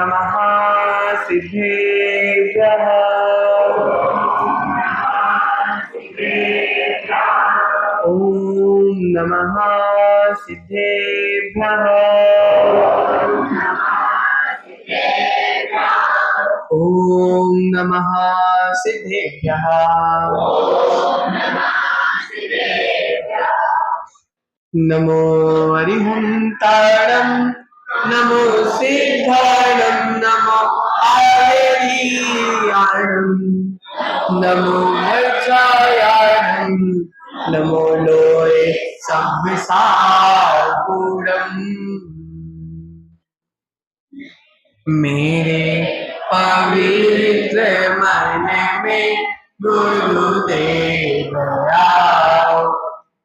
नमः सिद्धेभ्यः। ॐ नमः सिद्धेभ्यः। ॐ नमः सिद्धेभ्यः। नमो हरिहन्ताणं नमो सिद्धाणं नमो आर्याणं नमो मर्चायाणं नमो लोये सव्यसागुणम्। मेरे पवित्र मन में गुरुदेव आओ,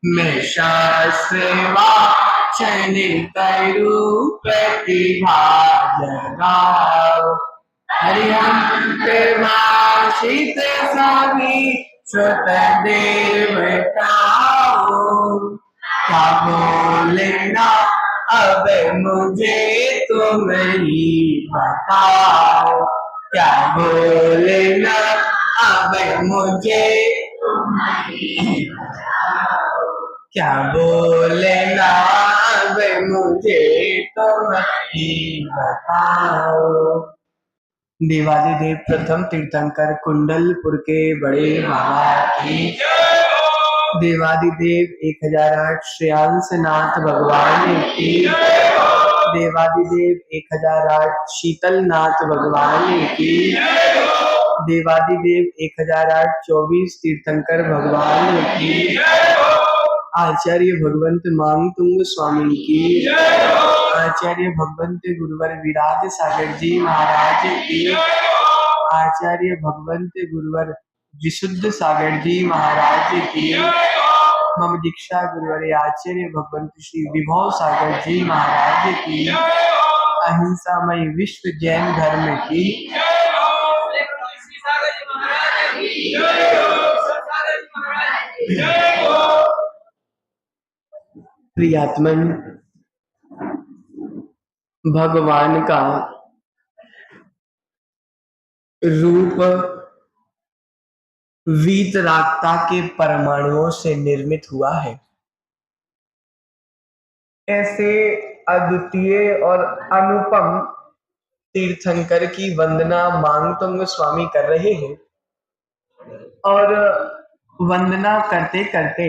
मैं शास्त्र वाचन करूं प्रतिभा जगाओ। हरिहंत भाषित सभी श्रुत देवताओ, क्या बोलना अब मुझे तुम ही बताओ। क्या बोलना अब मुझे तुम ही बताओ। क्या बोलना अब मुझे तुम ही बताओ। देवादिदेव प्रथम तीर्थंकर कुंडलपुर के बड़े बाबा की देवादिदेव 1008 श्रेयांश नाथ भगवान की देवादिदेव 1008 शीतल नाथ भगवान की देवादिदेव 1008 24 तीर्थंकर भगवान की आचार्य भगवंत मांगतुंग स्वामी की आचार्य भगवंत गुरुवर विराज सागर जी महाराज की आचार्य भगवंत गुरुवर विशुद्ध सागर जी महाराज की मम दीक्षा गुरुवर आचार्य भगवंत श्री विभव सागर जी महाराज की अहिंसामय विश्व जैन धर्म की प्रियात्मन भगवान का रूप वीतरागता के परमाणुओं से निर्मित हुआ है। ऐसे अद्वितीय और अनुपम तीर्थंकर की वंदना मांगतुंग स्वामी कर रहे हैं और वंदना करते करते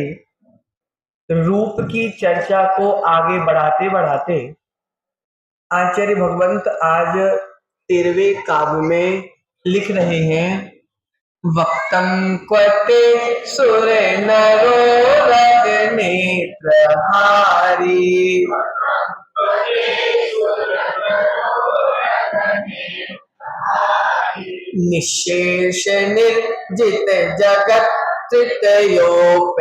रूप की चर्चा को आगे बढ़ाते बढ़ाते आचार्य भगवंत आज 13वें काव्य में लिख रहे हैं वक्तम क्वते सुर नरो रग नेत्रहारी निशेष निर्जित जगत तृतयोपमानम्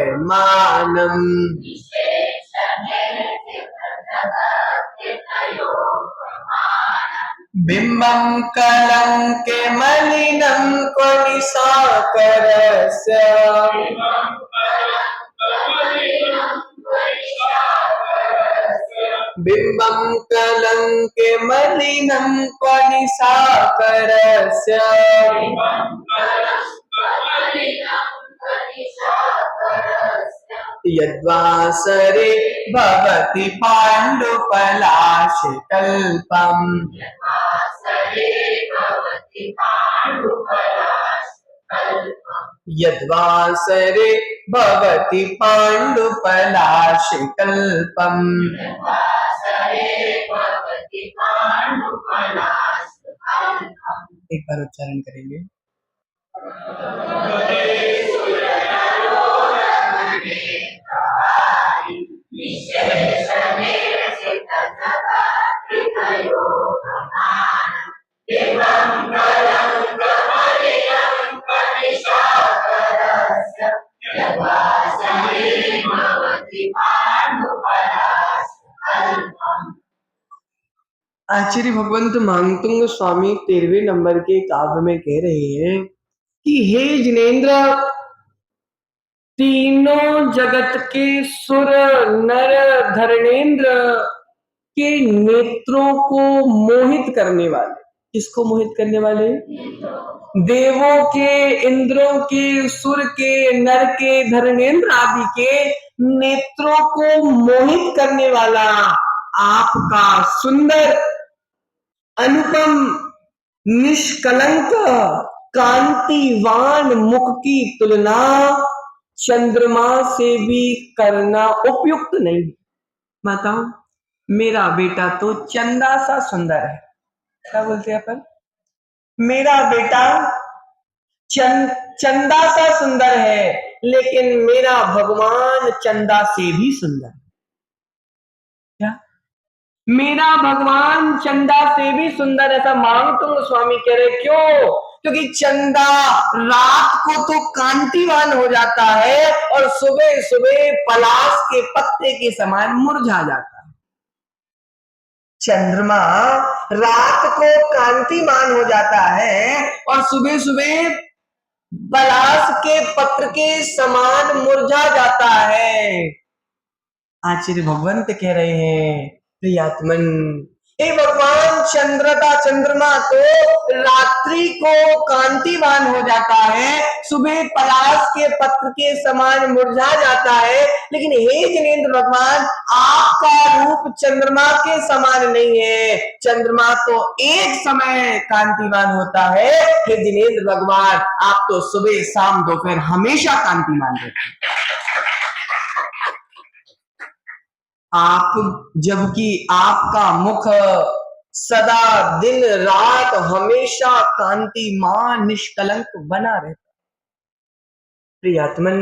बिंबं कलंके मलिनं क्वनिशाकरस्य बिंबं कलंके मलिनं क्वनिशाकरस्य यद्वासरे भवति पाण्डुपलाशकल्पम् यद्वासरे भवति पाण्डुपलाशकल्पम्। एक बार उच्चारण करेंगे। आचार्य भगवंत मांगतुंग स्वामी 13वें नंबर के काव्य में कह रहे हैं कि हे जिनेंद्र, तीनों जगत के सुर नर धर्मेंद्र के नेत्रों को मोहित करने वाले किसको मोहित करने वाले? देवों के, इंद्रों के, सुर के, नर के, धर्मेंद्र आदि के नेत्रों को मोहित करने वाला आपका सुंदर, अनुपम, निष्कलंक, कांतिवान मुख की तुलना चंद्रमा से भी करना उपयुक्त नहीं। बताओ, मेरा बेटा तो चंदा सा सुंदर है, क्या बोलते हैं अपन, मेरा बेटा चंदा सा सुंदर है, लेकिन मेरा भगवान चंदा से भी सुंदर है। क्या? मेरा भगवान चंदा से भी सुंदर, ऐसा मांगतुंग स्वामी कह रहे। क्यों? क्योंकि चंदा रात को तो कांतिवान हो जाता है और सुबह सुबह पलाश के पत्ते के समान मुरझा जाता है। चंद्रमा रात को कांतिमान हो जाता है और सुबह सुबह पलाश के पत्र के समान मुरझा जाता है। आचार्य भगवंत कह रहे हैं, प्रियात्मन, हे भगवान, चंद्रमा तो रात्रि को कांतिवान हो जाता है, सुबह पलाश के पत्र के समान मुरझा जाता है, लेकिन हे जिनेंद्र भगवान, आपका रूप चंद्रमा के समान नहीं है। चंद्रमा तो एक समय कांतिवान होता है, हे जिनेंद्र भगवान, आप तो सुबह शाम दोपहर हमेशा कांतिवान रहते हैं। आप, जबकि आपका मुख सदा दिन रात हमेशा कांतिमान निष्कलंक बना रहता। प्रियात्मन,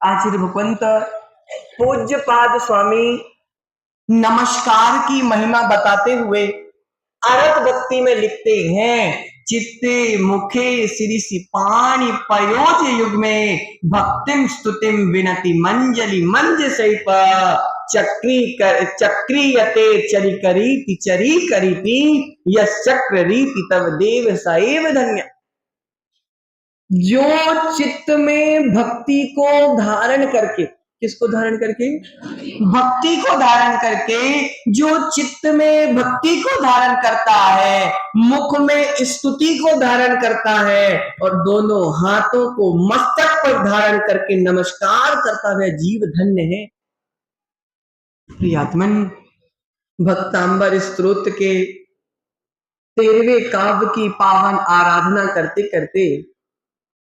आचार्य भगवंत पूज्यपाद स्वामी नमस्कार की महिमा बताते हुए अरत भक्ति में लिखते हैं, चित्ते मुखे सिरिसि पाणि पयोज युग में भक्तिम स्तुतिम विनति मंजलि मंज सैप चक्रीयते चरी करीति यस चक्र रीति तब देव सैव धन्य। जो चित्त में भक्ति को धारण करके, किसको धारण करके? भक्ति को धारण करके, जो चित्त में भक्ति को धारण करता है, मुख में स्तुति को धारण करता है और दोनों हाथों को मस्तक पर धारण करके नमस्कार करता है, जीव धन्य है। प्रियात्मन, भक्तांबर स्तोत्र के 13वें काव्य की पावन आराधना करते करते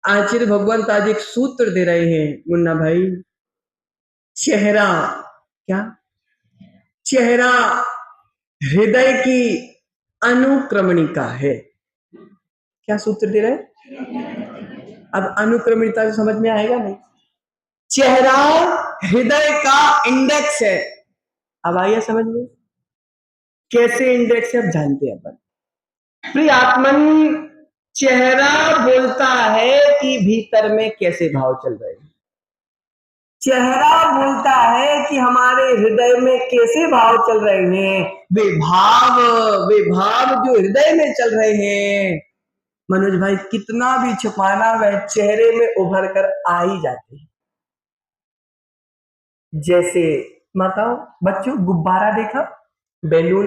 आचार्य भगवंत आज एक सूत्र दे रहे हैं, मुन्ना भाई। चेहरा, क्या? चेहरा हृदय की अनुक्रमणिका है। क्या सूत्र दे रहे? अब अनुक्रमणिका तो समझ में आएगा नहीं। चेहरा हृदय का इंडेक्स है। अब आइए समझ में, कैसे इंडेक्स है अब जानते हैं अपन। प्रियात्मन, चेहरा बोलता है कि भीतर में कैसे भाव चल रहे हैं। चेहरा बोलता है कि हमारे हृदय में कैसे भाव चल रहे हैं। वे भाव जो हृदय में चल रहे हैं, मनोज भाई, कितना भी छुपाना वह चेहरे में उभर कर आ ही जाते हैं। जैसे बताओ बच्चों, गुब्बारा देखा, बैलून,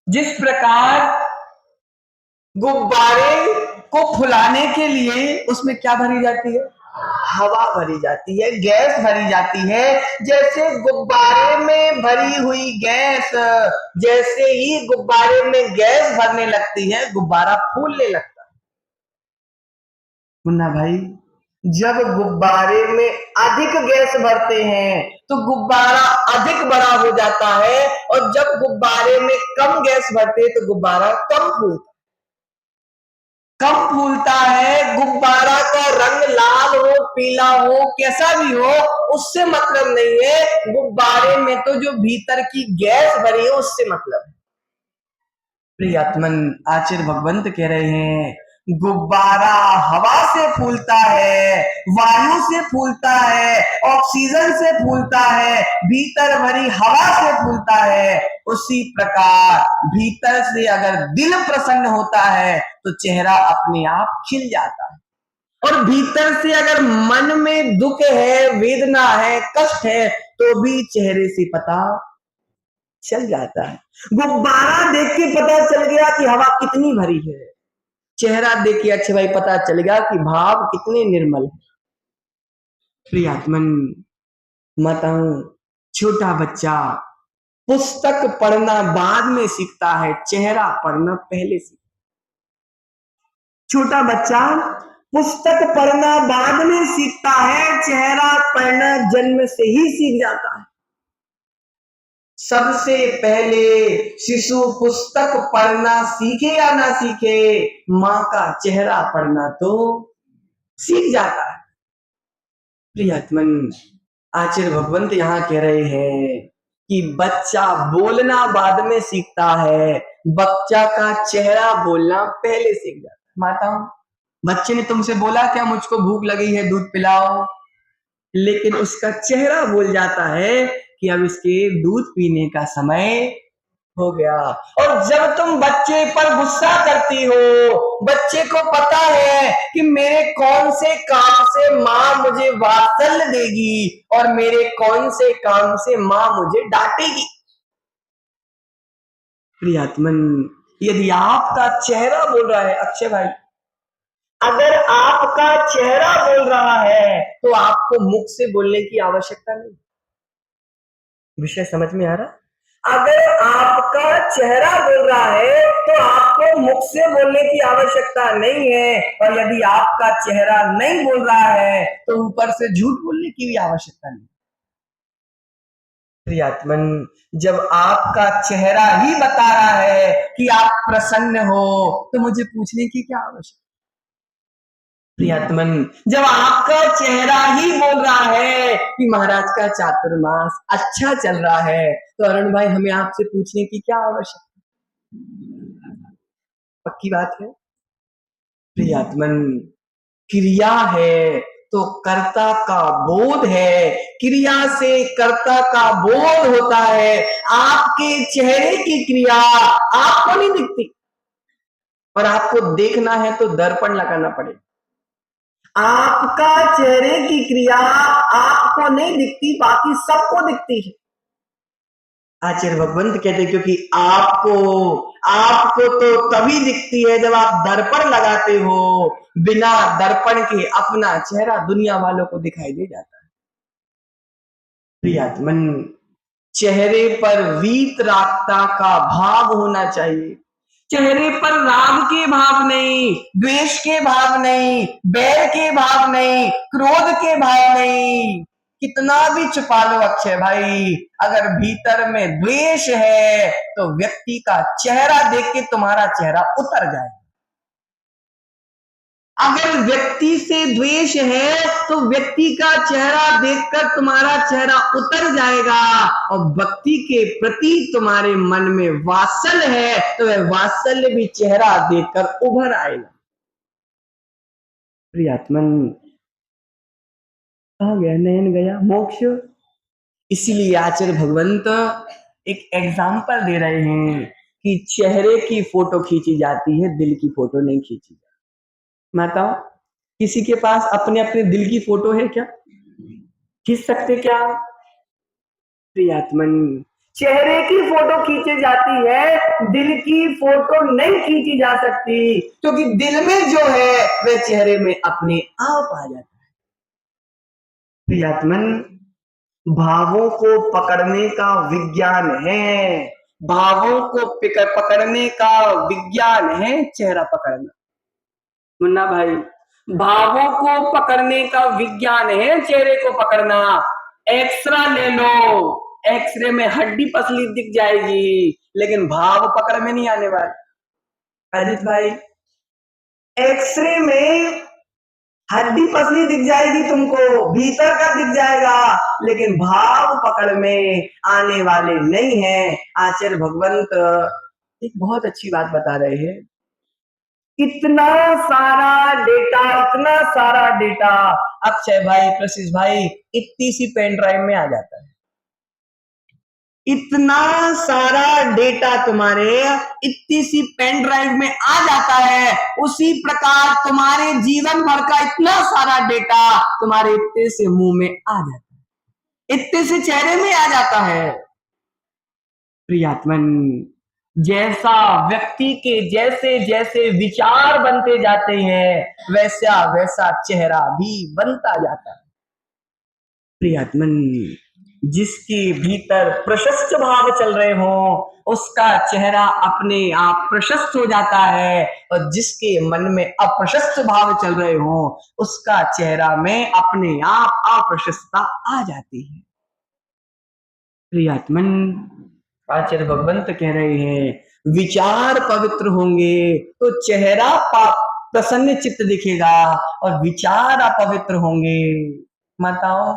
जिस प्रकार गुब्बारे को फुलाने के लिए उसमें क्या भरी जाती है? हवा भरी जाती है, गैस भरी जाती है। जैसे गुब्बारे में भरी हुई गैस, जैसे ही गुब्बारे में गैस भरने लगती है, गुब्बारा फूलने लगता है। मुन्ना भाई, जब गुब्बारे में अधिक गैस भरते हैं तो गुब्बारा अधिक बड़ा हो जाता है, और जब गुब्बारे में कम गैस भरते हैं तो गुब्बारा कम फूलता है। गुब्बारा का रंग लाल हो, पीला हो, कैसा भी हो, उससे मतलब नहीं है। गुब्बारे में तो जो भीतर की गैस भरी है उससे मतलब है। प्रियात्मन, आचार्य भगवंत कह रहे हैं, गुब्बारा हवा से फूलता है, वायु से फूलता है, ऑक्सीजन से फूलता है, भीतर भरी हवा से फूलता है। उसी प्रकार भीतर से अगर दिल प्रसन्न होता है तो चेहरा अपने आप खिल जाता है, और भीतर से अगर मन में दुख है, वेदना है, कष्ट है, तो भी चेहरे से पता चल जाता है। गुब्बारा देख के पता चल गया कि हवा कितनी भरी है। चेहरा देख के अच्छे भाई पता चल गया कि भाव कितने निर्मल है। प्रियात्मन माताओं, छोटा बच्चा पुस्तक पढ़ना बाद में सीखता है, चेहरा पढ़ना पहले सीखता है। छोटा बच्चा पुस्तक पढ़ना बाद में सीखता है, चेहरा पढ़ना जन्म से ही सीख जाता है। सबसे पहले शिशु पुस्तक पढ़ना सीखे या ना सीखे, माँ का चेहरा पढ़ना तो सीख जाता है। प्रियतमन, आचार्य भगवंत यहाँ कह रहे हैं कि बच्चा बोलना बाद में सीखता है, बच्चा का चेहरा बोलना पहले सीख जाता है। माताओं, बच्चे ने तुमसे बोला क्या मुझको भूख लगी है, दूध पिलाओ, लेकिन उसका चेहरा बोल जाता है कि अब इसके दूध पीने का समय हो गया। और जब तुम बच्चे पर गुस्सा करती हो, बच्चे को पता है कि मेरे कौन से काम से माँ मुझे वात्सल्य देगी और मेरे कौन से काम से माँ मुझे डांटेगी। प्रियात्मन, यदि आपका चेहरा बोल रहा है, अक्षय भाई, अगर आपका चेहरा बोल रहा है तो आपको मुख से बोलने की आवश्यकता नहीं। विषय समझ में आ रहा? अगर आपका चेहरा बोल रहा है तो आपको मुख से बोलने की आवश्यकता नहीं है, और यदि आपका चेहरा नहीं बोल रहा है तो ऊपर से झूठ बोलने की भी आवश्यकता नहीं। प्रियात्मन, जब आपका चेहरा ही बता रहा है कि आप प्रसन्न हो तो मुझे पूछने की क्या आवश्यकता। प्रियतमन, जब आपका चेहरा ही बोल रहा है कि महाराज का चातुर्मास अच्छा चल रहा है तो अरुण भाई हमें आपसे पूछने की क्या आवश्यकता। पक्की बात है। प्रियतमन, क्रिया है तो कर्ता का बोध है, क्रिया से कर्ता का बोध होता है। आपके चेहरे की क्रिया आपको नहीं दिखती, और आपको देखना है तो दर्पण लगाना पड़ेगा। आपका चेहरे की क्रिया आपको नहीं दिखती, बाकी सबको दिखती है। आचार्य भगवंत कहते हैं क्योंकि आपको तो तभी दिखती है जब आप दर्पण लगाते हो, बिना दर्पण के अपना चेहरा दुनिया वालों को दिखाई दे जाता है। प्रियतमन, चेहरे पर वीतरागता का भाव होना चाहिए। चेहरे पर राग के भाव नहीं, द्वेष के भाव नहीं, बैर के भाव नहीं, क्रोध के भाव नहीं। कितना भी छुपा लो अक्षय भाई, अगर भीतर में द्वेष है तो व्यक्ति का चेहरा देख के तुम्हारा चेहरा उतर जाए। अगर व्यक्ति से द्वेष है तो व्यक्ति का चेहरा देखकर तुम्हारा चेहरा उतर जाएगा, और व्यक्ति के प्रति तुम्हारे मन में वात्सल्य है तो वह वात्सल्य भी चेहरा देखकर उभर आएगा। प्रियतमन, कहाँ गया नयन, गया मोक्ष। इसीलिए आचार्य भगवंत एक एग्जाम्पल दे रहे हैं कि चेहरे की फोटो खींची जाती है, दिल की फोटो नहीं खींची जाती। माता, किसी के पास अपने अपने दिल की फोटो है क्या? खींच सकते क्या? प्रियतमन, चेहरे की फोटो खींची जाती है, दिल की फोटो नहीं खींची जा सकती, क्योंकि दिल में जो है वह चेहरे में अपने आप आ जाता है। प्रियतमन, भावों को पकड़ने का विज्ञान है, भावों को पकड़ने का विज्ञान है चेहरा पकड़ना। मुन्ना भाई, भावों को पकड़ने का विज्ञान है चेहरे को पकड़ना। एक्सरे ले लो, एक्सरे में हड्डी पसली दिख जाएगी, लेकिन भाव पकड़ में नहीं आने वाले। अजित भाई, एक्सरे में हड्डी पसली दिख जाएगी तुमको, भीतर का दिख जाएगा, लेकिन भाव पकड़ में आने वाले नहीं है। आचार्य भगवंत एक बहुत अच्छी बात बता रहे हैं। इतना सारा डेटा अक्षय भाई, प्रशिष भाई, इतनी सी पेन ड्राइव में आ जाता है। इतना सारा डेटा तुम्हारे इतनी सी पेन ड्राइव में आ जाता है, उसी प्रकार तुम्हारे जीवन भर का इतना सारा डेटा तुम्हारे इतने से मुंह में आ जाता है, इतने से चेहरे में आ जाता है। प्रियात्मन, जैसा व्यक्ति के जैसे जैसे विचार बनते जाते हैं वैसा वैसा चेहरा भी बनता जाता है। प्रियात्मन, जिसके भीतर प्रशस्त भाव चल रहे हो उसका चेहरा अपने आप प्रशस्त हो जाता है, और जिसके मन में अप्रशस्त भाव चल रहे हो उसका चेहरा में अपने आप अप्रशस्तता आ जाती है। प्रियात्मन, आचार्य भगवंत कह रहे हैं विचार पवित्र होंगे तो चेहरा प्रसन्न चित्त दिखेगा, और विचार अपवित्र होंगे। माताओं,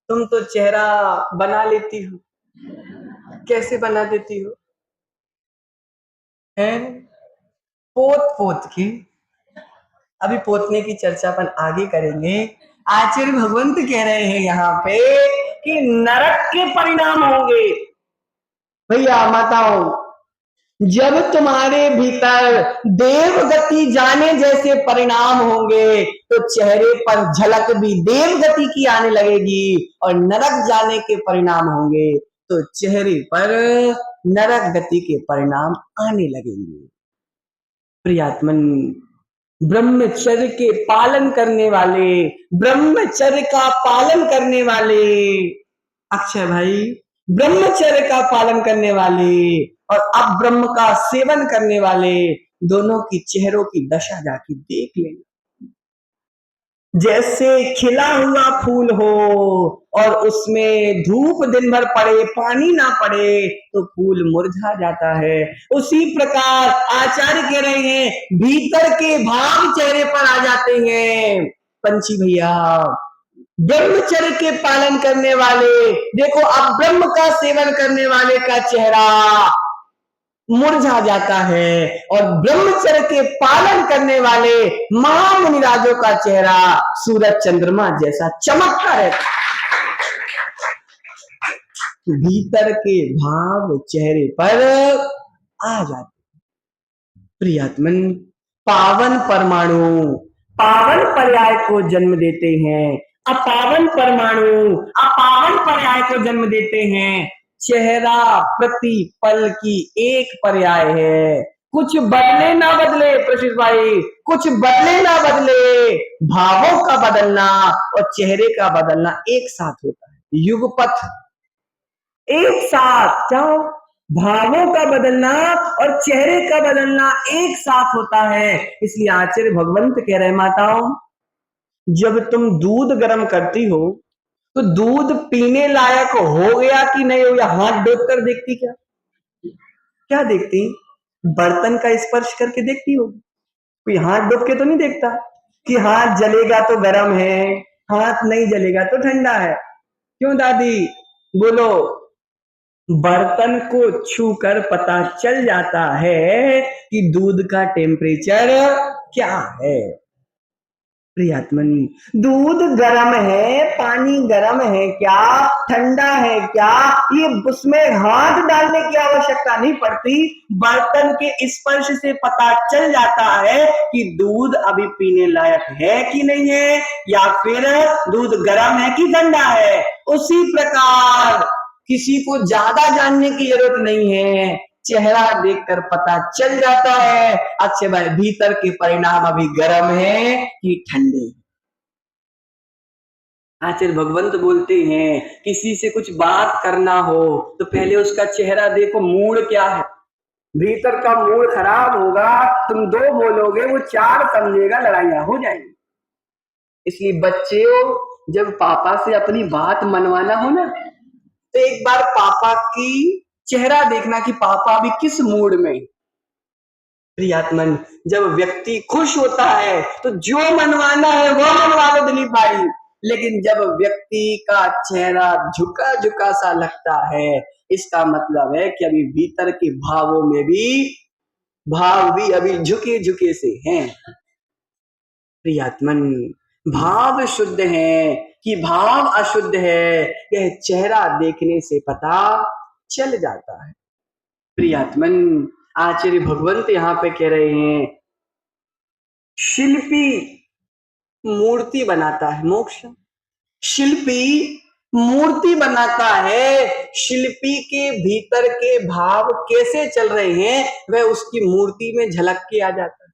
तुम तो चेहरा बना लेती हो, कैसे बना देती हो? हैं? पोत पोत के। अभी पोतने की चर्चा अपन आगे करेंगे। आचार्य भगवंत कह रहे हैं यहाँ पे कि नरक के परिणाम होंगे। भैया माताओं, जब तुम्हारे भीतर देव गति जाने जैसे परिणाम होंगे तो चेहरे पर झलक भी देव गति की आने लगेगी, और नरक जाने के परिणाम होंगे तो चेहरे पर नरक गति के परिणाम आने लगेंगे। प्रियात्मन, ब्रह्मचर्य के पालन करने वाले, ब्रह्मचर्य का पालन करने वाले अक्षय भाई, ब्रह्मचर्य का पालन करने वाले और अब ब्रह्म का सेवन करने वाले दोनों की चेहरों की दशा जाके देख लेना। जैसे खिला हुआ फूल हो और उसमें धूप दिन भर पड़े, पानी ना पड़े तो फूल मुरझा जाता है, उसी प्रकार आचार्य कह रहे हैं भीतर के भाव चेहरे पर आ जाते हैं। पंछी भैया, ब्रह्मचर्य के पालन करने वाले, देखो अब ब्रह्म का सेवन करने वाले का चेहरा मुरझा जाता है, और ब्रह्मचर्य के पालन करने वाले महामुनिराजों का चेहरा सूरज चंद्रमा जैसा चमकता है। भीतर के भाव चेहरे पर आ जाते। प्रियात्मन, पावन परमाणु पावन पर्याय को जन्म देते हैं, अपावन परमाणु अपावन पर्याय को जन्म देते हैं। चेहरा प्रति पल की एक पर्याय है, कुछ बदले ना बदले प्रशिष भाई, कुछ बदले ना बदले, भावों का बदलना और चेहरे का बदलना एक साथ होता है। युगपथ एक साथ, जाओ, भावों का बदलना और चेहरे का बदलना एक साथ होता है। इसलिए आचार्य भगवंत कह रहे माताओं, जब तुम दूध गर्म करती हो तो दूध पीने लायक हो गया कि नहीं हो गया, हाथ डोब कर देखती क्या? क्या देखती? बर्तन का स्पर्श करके देखती हो, कोई हाथ डोब के तो नहीं देखता कि हाथ जलेगा तो गर्म है, हाथ नहीं जलेगा तो ठंडा है। क्यों दादी बोलो? बर्तन को छूकर पता चल जाता है कि दूध का टेम्परेचर क्या है। प्रियात्मन, दूध गर्म है, पानी गर्म है क्या, ठंडा है क्या, ये उसमें हाथ डालने की आवश्यकता नहीं पड़ती, बर्तन के स्पर्श से पता चल जाता है कि दूध अभी पीने लायक है कि नहीं है, या फिर दूध गर्म है कि ठंडा है। उसी प्रकार किसी को ज्यादा जानने की जरूरत नहीं है, चेहरा देखकर पता चल जाता है अच्छे भाई भीतर के परिणाम अभी गर्म है कि ठंडे। आचार्य भगवंत बोलते हैं किसी से कुछ बात करना हो तो पहले उसका चेहरा देखो, मूड क्या है। भीतर का मूड खराब होगा, तुम दो बोलोगे वो चार समझेगा, लड़ाइयां हो जाएंगी। इसलिए बच्चों, जब पापा से अपनी बात मनवाना हो ना तो एक बार पापा की चेहरा देखना कि पापा अभी किस मूड में। प्रियात्मन, जब व्यक्ति खुश होता है तो जो मनवाना है वो मनवा लो दिलीप भाई, लेकिन जब व्यक्ति का चेहरा झुका झुका सा लगता है इसका मतलब है कि अभी भीतर के भावों में भी भाव भी अभी झुके झुके से हैं। प्रियात्मन, भाव शुद्ध है कि भाव अशुद्ध है यह चेहरा देखने से पता चल जाता है। प्रियात्मन, आचार्य भगवंत यहाँ पे कह रहे हैं शिल्पी मूर्ति बनाता है मोक्ष, शिल्पी मूर्ति बनाता है, शिल्पी के भीतर के भाव कैसे चल रहे हैं वह उसकी मूर्ति में झलक के आ जाता है।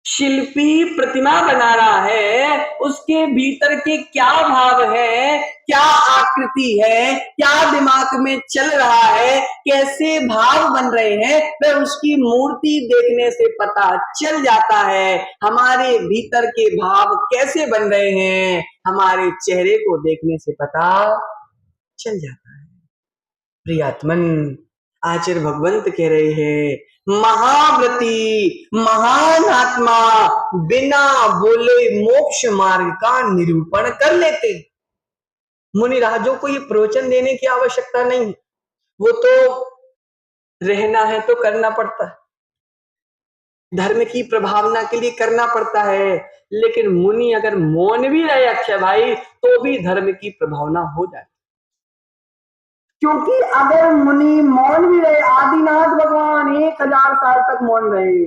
शिल्पी प्रतिमा बना रहा है, उसके भीतर के क्या भाव है, क्या आकृति है, क्या दिमाग में चल रहा है, कैसे भाव बन रहे हैं, वह उसकी मूर्ति देखने से पता चल जाता है। हमारे भीतर के भाव कैसे बन रहे हैं, हमारे चेहरे को देखने से पता चल जाता है। प्रियात्मन, आचार्य भगवंत कह रहे हैं, महाव्रती महान आत्मा बिना बोले मोक्ष मार्ग का निरूपण कर लेते। मुनि राजों को ये प्रवचन देने की आवश्यकता नहीं, वो तो रहना है तो करना पड़ता है, धर्म की प्रभावना के लिए करना पड़ता है। लेकिन मुनि अगर मौन भी रहे अक्षय भाई तो भी धर्म की प्रभावना हो जाए, क्योंकि अगर मुनि मौन भी रहे, आदिनाथ भगवान 1000 साल तक मौन रहे,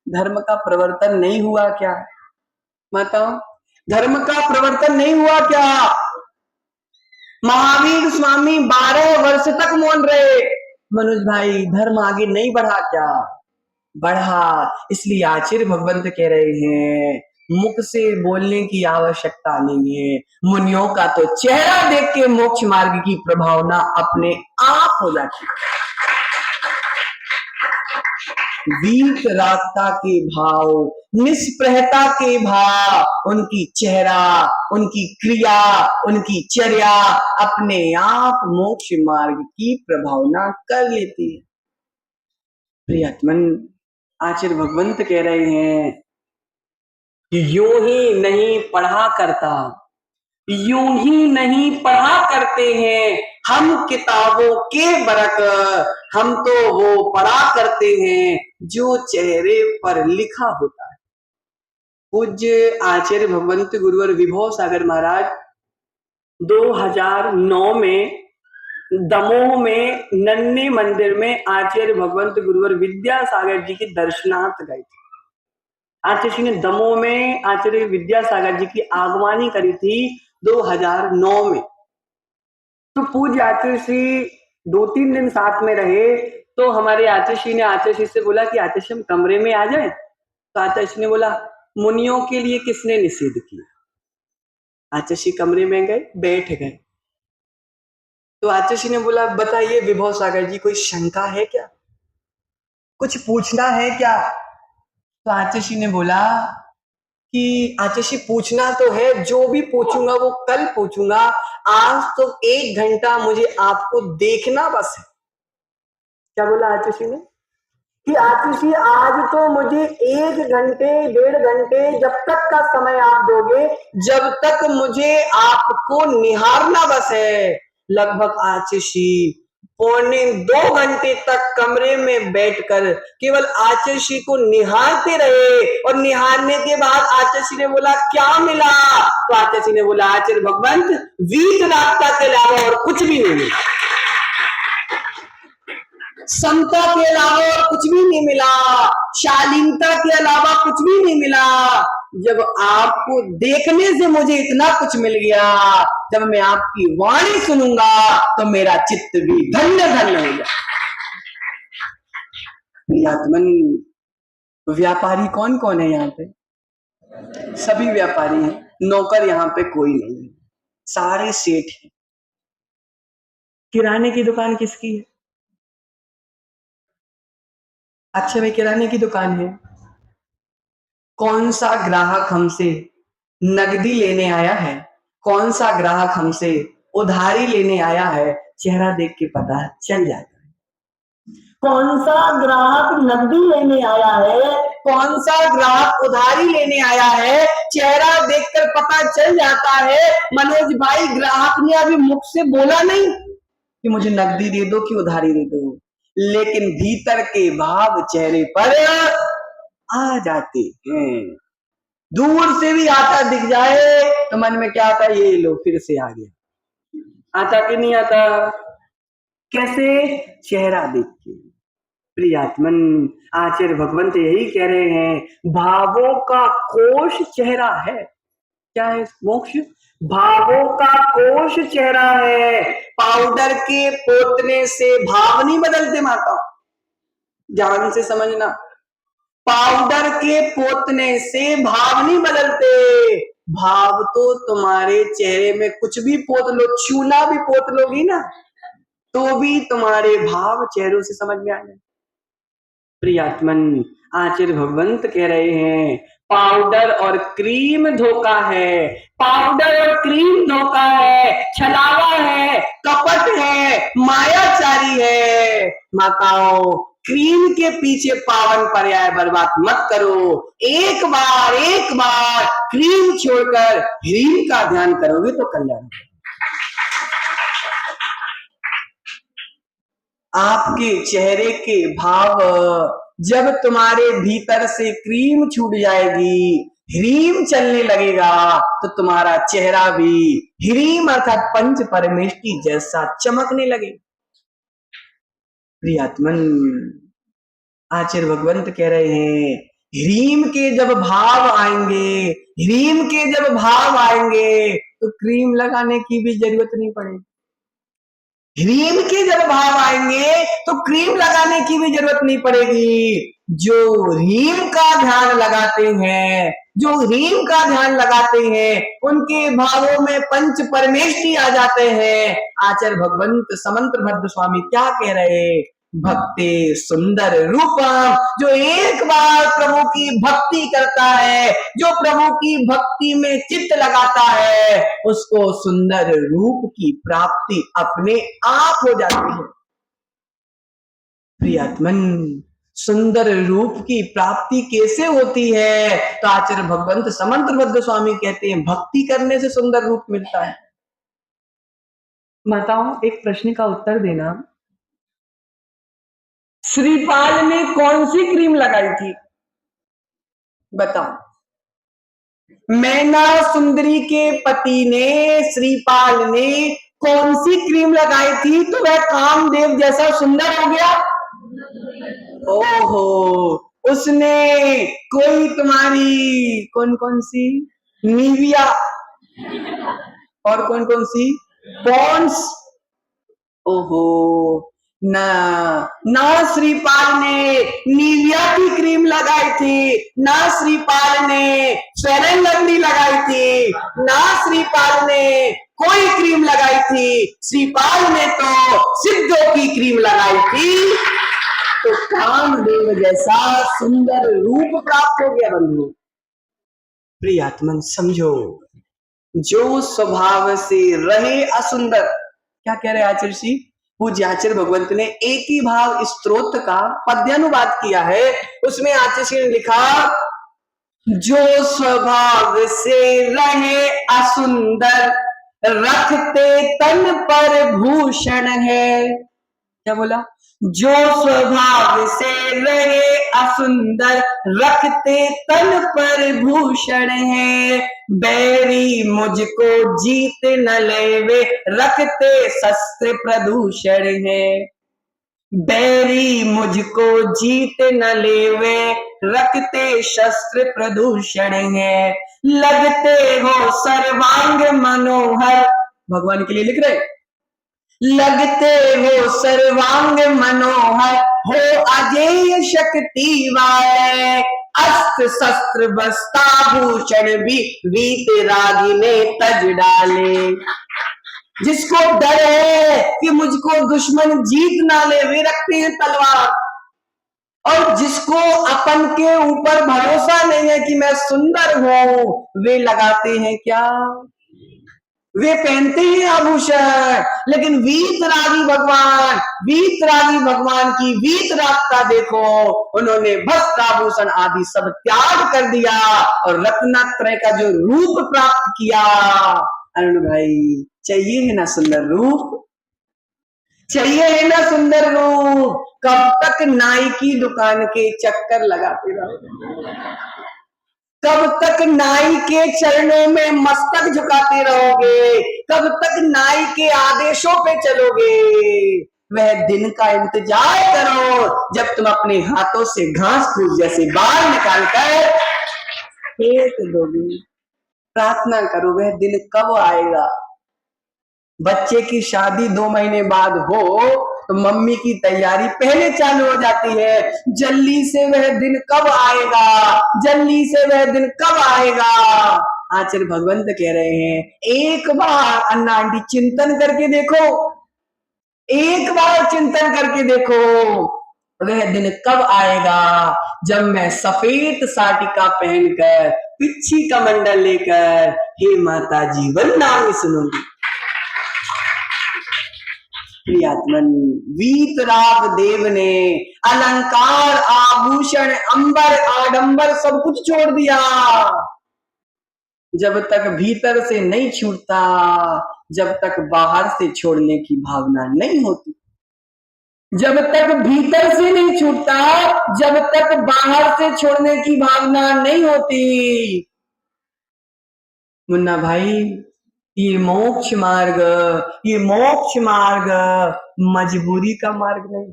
धर्म का प्रवर्तन नहीं हुआ क्या? बताओ, धर्म का प्रवर्तन नहीं हुआ क्या? महावीर स्वामी 12 वर्ष तक मौन रहे, मनोज भाई धर्म आगे नहीं बढ़ा क्या? बढ़ा। इसलिए आचार्य भगवंत कह रहे हैं, मुख से बोलने की आवश्यकता नहीं है, मुनियों का तो चेहरा देख के मोक्ष मार्ग की प्रभावना अपने आप हो जाती है। वीतरागता के भाव, निष्प्रहता के भाव, उनकी चेहरा, उनकी क्रिया, उनकी चर्या अपने आप मोक्ष मार्ग की प्रभावना कर लेती है। प्रियतमन, आचार्य भगवंत कह रहे हैं कि यूं ही नहीं पढ़ा करता, यूं ही नहीं पढ़ा करते हैं हम किताबों के बरक, हम तो वो पढ़ा करते हैं जो चेहरे पर लिखा होता है। पूज्य आचार्य भगवंत गुरुवर विभव सागर महाराज 2009 में दमोह में नन्हे मंदिर में आचार्य भगवंत गुरुवर विद्यासागर जी की दर्शनार्थ गए थे। आचार्य जी ने दमोह में आचार्य विद्यासागर जी की आगवानी करी थी 2009 में। तो पूज्य आचार्य श्री 2-3 दिन साथ में रहे, तो हमारे आचार्य श्री ने आचार्य श्री से बोला कि आचार्य श्री हम कमरे में आ जाए। तो आचार्य श्री ने बोला मुनियों के लिए किसने निषेध किया? आचार्य श्री कमरे में गए, बैठ गए। तो आचार्य श्री ने बोला बताइए विभव सागर जी, कोई शंका है क्या, कुछ पूछना है क्या? तो आचार्य श्री ने बोला कि आचार्य श्री पूछना तो है, जो भी पूछूंगा वो कल पूछूंगा, आज तो 1 घंटा मुझे आपको देखना बस है। क्या बोला आचार्य श्री ने कि आचार्य श्री आज तो मुझे 1 घंटे 1.5 घंटे जब तक का समय आप दोगे, जब तक मुझे आपको निहारना बस है। लगभग आचार्य श्री 1.25 घंटे तक कमरे में बैठकर केवल आचार्य श्री को निहारते रहे, और निहारने के बाद आचार्य श्री ने बोला क्या मिला? तो आचार्य श्री ने बोला आचार्य भगवंत वीतरागता के अलावा और कुछ भी नहीं मिला, समता के अलावा और कुछ भी नहीं मिला, शालीनता के अलावा कुछ भी नहीं मिला। जब आपको देखने से मुझे इतना कुछ मिल गया, जब मैं आपकी वाणी सुनूंगा तो मेरा चित्त भी धन्य धन्य हो जाए। आत्मन, व्यापारी कौन कौन है यहाँ पे? सभी व्यापारी हैं, नौकर यहाँ पे कोई नहीं है, सारे सेठ हैं। किराने की दुकान किसकी है? अच्छा भाई, किराने की दुकान है, कौन सा ग्राहक हमसे नगदी लेने आया है, कौन सा ग्राहक हमसे उधारी लेने आया है, चेहरा देख के पता चल जाता है। कौन सा ग्राहक नगदी लेने आया है, कौन सा ग्राहक उधारी लेने आया है, चेहरा देखकर पता चल जाता है। मनोज भाई, ग्राहक ने अभी मुख से बोला नहीं कि मुझे नगदी दे दो कि उधारी दे दो, लेकिन भीतर के भाव चेहरे पर आ जाते हैं। दूर से भी आता दिख जाए तो मन में क्या आता, ये लो फिर से आ गया। आता कि नहीं आता? कैसे? चेहरा देख के। प्रियात्मन, आचार्य भगवंत यही कह रहे हैं, भावों का कोश चेहरा है। क्या है मोक्ष? भावों का कोश चेहरा है। पाउडर के पोतने से भाव नहीं बदलते माता, ध्यान से समझना। पाउडर के पोतने से भाव नहीं बदलते। भाव तो तुम्हारे चेहरे में कुछ भी पोत लो, चूना भी पोत लोगी ना, तो भी तुम्हारे भाव चेहरों से समझ में आ जाए। प्रियात्मन, आचार्य भगवंत कह रहे हैं पाउडर और क्रीम धोखा है, पाउडर और क्रीम धोखा है, छलावा है, कपट है, मायाचारी है। माताओं, क्रीम के पीछे पावन पर्याय बर्बाद मत करो। एक बार क्रीम छोड़कर ह्रीम का ध्यान करोगे तो कल्याण। आपके चेहरे के भाव जब तुम्हारे भीतर से क्रीम छूट जाएगी, ह्रीम चलने लगेगा, तो तुम्हारा चेहरा भी ह्रीम अर्थात पंच परमेष्टि जैसा चमकने लगेगा। प्रियात्मन, आचार्य भगवंत कह रहे हैं ह्रीम के जब भाव आएंगे, ह्रीम के जब भाव आएंगे तो क्रीम लगाने की भी जरूरत नहीं पड़ेगी। ह्रीम के जब भाव आएंगे तो क्रीम लगाने की भी जरूरत नहीं पड़ेगी। जो ह्रीम का ध्यान लगाते हैं, जो ह्रीम का ध्यान लगाते हैं, उनके भावों में पंच परमेष्टि आ जाते हैं। आचार्य भगवंत समंत्र भद्र स्वामी क्या कह रहे? भक्ति सुंदर रूपम, जो एक बार प्रभु की भक्ति करता है, जो प्रभु की भक्ति में चित्त लगाता है, उसको सुंदर रूप की प्राप्ति अपने आप हो जाती है। प्रियात्मन, सुंदर रूप की प्राप्ति कैसे होती है? तो आचार्य भगवंत समंत्र भद्र स्वामी कहते हैं भक्ति करने से सुंदर रूप मिलता है। माताओं, एक प्रश्न का उत्तर देना। श्रीपाल ने कौन सी क्रीम लगाई थी? बताओ। मैना सुंदरी के पति ने, श्रीपाल ने कौन सी क्रीम लगाई थी तो वह कामदेव जैसा सुंदर हो गया? ओहो, उसने कोई तुम्हारी कौन कौन सी निविया और कौन कौन सी पॉन्ड्स, ओहो, ना श्रीपाल ने निविया की क्रीम लगाई थी, ना श्रीपाल ने फेयर एंड लवली लगाई थी, ना श्रीपाल ने कोई क्रीम लगाई थी। श्रीपाल ने तो सिद्धों की क्रीम लगाई थी, तो कामदेव जैसा सुंदर रूप प्राप्त हो गया। बंधु प्रियात्मन, समझो, जो स्वभाव से रहे असुंदर, क्या कह रहे आचार्य जी? पूज्य आचार्य भगवंत ने एक ही भाव स्तोत्र का पद्यानुवाद किया है। उसमें आचार्य जी ने लिखा, जो स्वभाव से रहे असुंदर, रखते तन पर भूषण है। क्या बोला? जो स्वभाव से रहे असुंदर, रखते तन पर भूषण है। बैरी मुझको जीत न लेवे, रखते शस्त्र प्रदूषण है। बैरी मुझको जीत न लेवे, रखते शस्त्र प्रदूषण है। लगते हो सर्वांग मनोहर, भगवान के लिए लिख रहे, लगते हो सर्वांग मनोहर, हो अजेय शक्ति वाले। अस्त्र शस्त्र वस्त्राभूषण भी वीतरागी ने तज डाले। जिसको डर है कि मुझको दुश्मन जीत ना ले, वे रखते हैं तलवार। और जिसको अपन के ऊपर भरोसा नहीं है कि मैं सुंदर हूं, वे लगाते हैं क्या? वे पहनते हैं आभूषण। लेकिन वीतरागी भगवान की वीतरागता देखो, उन्होंने वस्त्र आभूषण आदि सब त्याग कर दिया और रत्नत्रय का जो रूप प्राप्त किया। अरुण भाई, चाहिए है ना सुंदर रूप? चाहिए है ना सुंदर रूप? कब तक नाई की दुकान के चक्कर लगाते रहोगे? कब तक नाई के चरणों में मस्तक झुकाते रहोगे? कब तक नाई के आदेशों पे चलोगे? वह दिन का इंतजार करो जब तुम अपने हाथों से घास फूस जैसे बाल निकालकर फेंक दोगे। प्रार्थना करो वह दिन कब आएगा। बच्चे की शादी 2 महीने बाद हो तो मम्मी की तैयारी पहले चालू हो जाती है, जल्दी से वह दिन कब आएगा, जल्दी से वह दिन कब आएगा। आचार्य भगवंत कह रहे हैं एक बार अन्ना आंटी चिंतन करके देखो, एक बार चिंतन करके देखो वह दिन कब आएगा जब मैं सफेद साटिका पहनकर पिच्छी का मंडल लेकर हे माता जी वंदनामि सुनूंगी। प्रियात्मन वीतराग देव ने अलंकार आभूषण अंबर आडंबर सब कुछ छोड़ दिया। जब तक भीतर से नहीं छूटता, जब तक बाहर से छोड़ने की भावना नहीं होती, जब तक भीतर से नहीं छूटता, जब तक बाहर से छोड़ने की भावना नहीं होती। मुन्ना भाई ये मोक्ष मार्ग, ये मोक्ष मार्ग मजबूरी का मार्ग नहीं।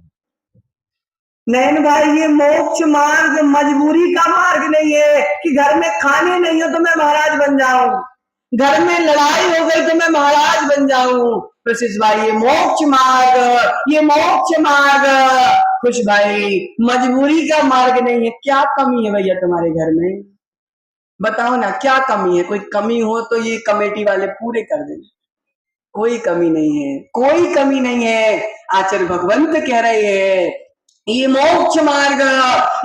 नैन भाई ये मोक्ष मार्ग मजबूरी का मार्ग नहीं है कि घर में खाने नहीं हो तो मैं महाराज बन जाऊं, घर में लड़ाई हो गई तो मैं महाराज बन जाऊं। प्रशिष भाई ये मोक्ष मार्ग, ये मोक्ष मार्ग खुश भाई मजबूरी का मार्ग नहीं है। क्या कमी है भैया तुम्हारे घर में, बताओ ना क्या कमी है। कोई कमी हो तो ये कमेटी वाले पूरे कर दें। कोई कमी नहीं है, कोई कमी नहीं है। आचार्य भगवंत कह रहे हैं ये मोक्ष मार्ग,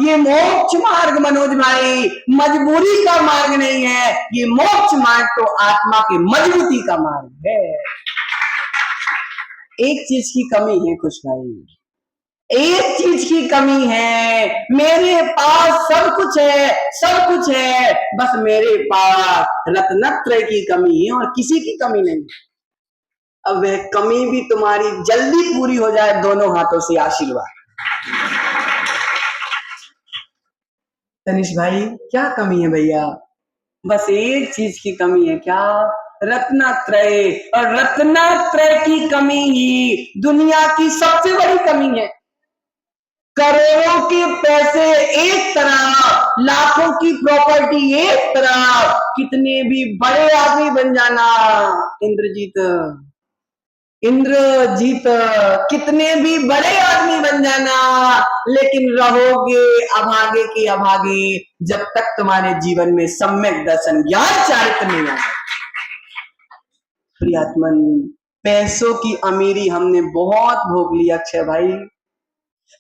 ये मोक्ष मार्ग मनोज भाई मजबूरी का मार्ग नहीं है, ये मोक्ष मार्ग तो आत्मा की मजबूती का मार्ग है। एक चीज की कमी है खुश भाई, एक चीज की कमी है, मेरे पास सब कुछ है, सब कुछ है, बस मेरे पास रत्नत्रय की कमी है और किसी की कमी नहीं। अब वह कमी भी तुम्हारी जल्दी पूरी हो जाए, दोनों हाथों से आशीर्वाद। तनिष भाई क्या कमी है भैया, बस एक चीज की कमी है, क्या, रत्नत्रय। और रत्नत्रय की कमी ही दुनिया की सबसे बड़ी कमी है। करोड़ों के पैसे एक तरफ, लाखों की प्रॉपर्टी एक तरफ, कितने भी बड़े आदमी बन जाना, इंद्रजीत कितने भी बड़े आदमी बन जाना, लेकिन रहोगे अभागे के अभागे जब तक तुम्हारे जीवन में सम्यक दर्शन ज्ञान चारित्र नहीं आता। प्रियात्मन पैसों की अमीरी हमने बहुत भोग ली अक्षय भाई,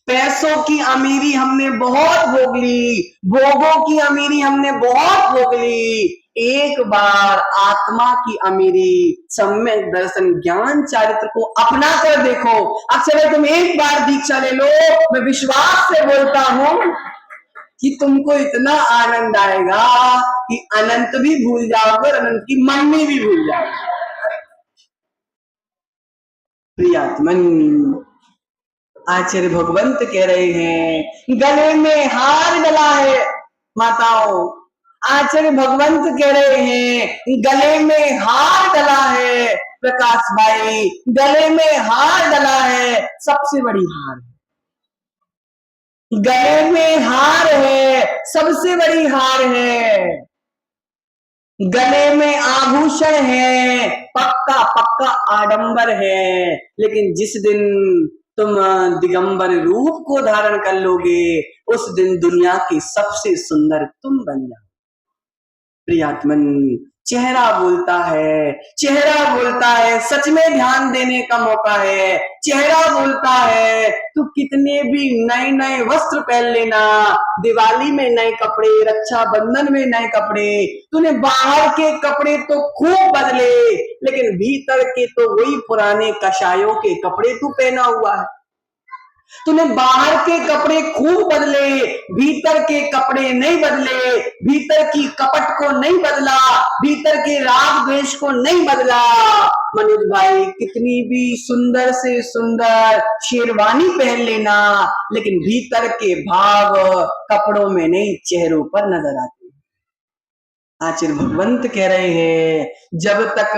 पैसों की अमीरी हमने बहुत भोग ली, भोगों की अमीरी हमने बहुत भोग ली। एक बार आत्मा की अमीरी सम्यक दर्शन ज्ञान चारित्र को अपना कर देखो। अक्षय भाई तुम एक बार दीक्षा ले लो, मैं विश्वास से बोलता हूं कि तुमको इतना आनंद आएगा कि अनंत भी भूल जाओगे और अनंत की मम्मी भी भूल जाओगे। प्रियात्मन आचार्य भगवंत कह रहे हैं गले में हार डला है माताओं, आचार्य भगवंत कह रहे हैं गले में हार डला है प्रकाश भाई, गले में हार डला है, सबसे बड़ी हार है, गले में हार है, सबसे बड़ी हार है, गले में आभूषण है, पक्का पक्का आडंबर है, लेकिन जिस दिन तुम दिगंबर रूप को धारण कर लोगे उस दिन दुनिया की सबसे सुंदर तुम बन जाओ। प्रियात्मन चेहरा बोलता है, चेहरा बोलता है, सच में ध्यान देने का मौका है। चेहरा बोलता है तू कितने भी नए नए वस्त्र पहन लेना, दिवाली में नए कपड़े, रक्षाबंधन में नए कपड़े, तूने बाहर के कपड़े तो खूब बदले लेकिन भीतर के तो वही पुराने कषायों के कपड़े तू पहना हुआ है। तूने बाहर के कपड़े खूब बदले, भीतर के कपड़े नहीं बदले, भीतर की कपट को नहीं बदला, भीतर के राग द्वेष को नहीं बदला। मनोज भाई कितनी भी सुंदर से सुंदर शेरवानी पहन लेना, लेकिन भीतर के भाव कपड़ों में नहीं चेहरों पर नजर आते। आचार्य भगवंत कह रहे हैं जब तक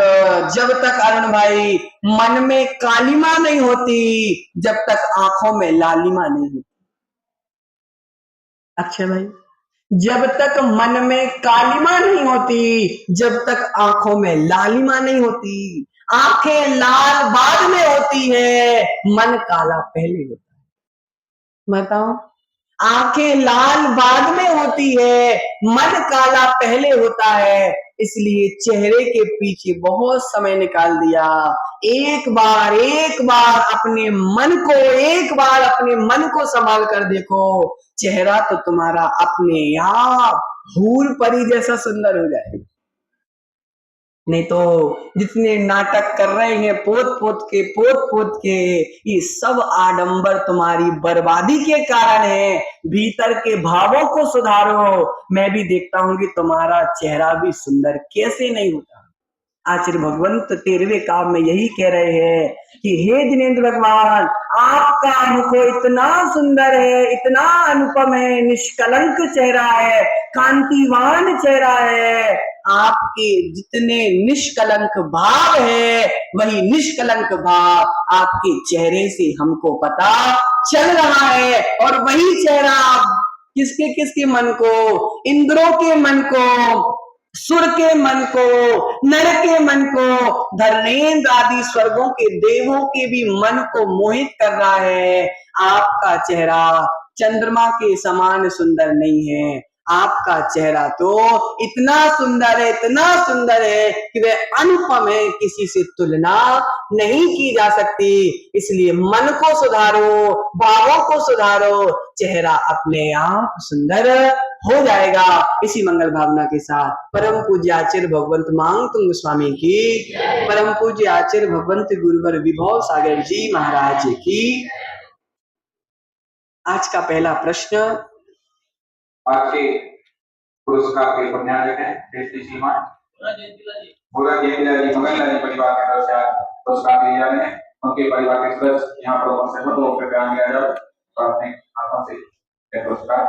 अरुण भाई मन में कालिमा नहीं होती, जब तक आंखों में लालिमा नहीं होती। अक्षय भाई जब तक मन में कालिमा नहीं होती, जब तक आंखों में लालिमा नहीं होती। आंखें लाल बाद में होती है, मन काला पहले होता है। बताओ, आंखें लाल बाद में होती है, मन काला पहले होता है। इसलिए चेहरे के पीछे बहुत समय निकाल दिया। एक बार अपने मन को, एक बार अपने मन को संभाल कर देखो, चेहरा तो तुम्हारा अपने आप हूर परी जैसा सुंदर हो जाएगा। नहीं तो जितने नाटक कर रहे हैं पोत पोत के, ये सब आडंबर तुम्हारी बर्बादी के कारण है। भीतर के भावों को सुधारो। मैं भी देखता हूं कि तुम्हारा चेहरा भी सुंदर कैसे नहीं होता। आचार्य भगवंत 13वें काव्य में यही कह रहे हैं कि हे दिनेंद्र भगवान, आपका मुख इतना सुंदर है, इतना अनुपम है, निष्कलंक चेहरा है, कांतिवान चेहरा है। आपके जितने निष्कलंक भाव है, वही निष्कलंक भाव आपके चेहरे से हमको पता चल रहा है। और वही चेहरा किसके किसके मन को, इंद्रों के मन को, सुर के मन को, नर के मन को, धर्मेंद्र आदि स्वर्गों के देवों के भी मन को मोहित कर रहा है। आपका चेहरा चंद्रमा के समान सुंदर नहीं है। आपका चेहरा तो इतना सुंदर है, इतना सुंदर है कि वह अनुपम है, किसी से तुलना नहीं की जा सकती। इसलिए मन को सुधारो, भावों को सुधारो, चेहरा अपने आप सुंदर हो जाएगा। इसी मंगल भावना के साथ परम पूज्य आचार्य भगवंत मांगतुंग स्वामी की, परम पूज्य आचार्य भगवंत गुरुवर विभव सागर जी महाराज की। आज का पहला प्रश्न, आज के पुरस्कार के उपन्यासक हैं श्री श्रीमान भोला जयंतिला जी मंगलला जी परिवार के तरफ से पुरस्कार दिए जा रहे हैं। उनके परिवार के सदस्य यहाँ पर उपस्थित हो तो कृपया आगे आ जाओ और अपने हाथों से पुरस्कार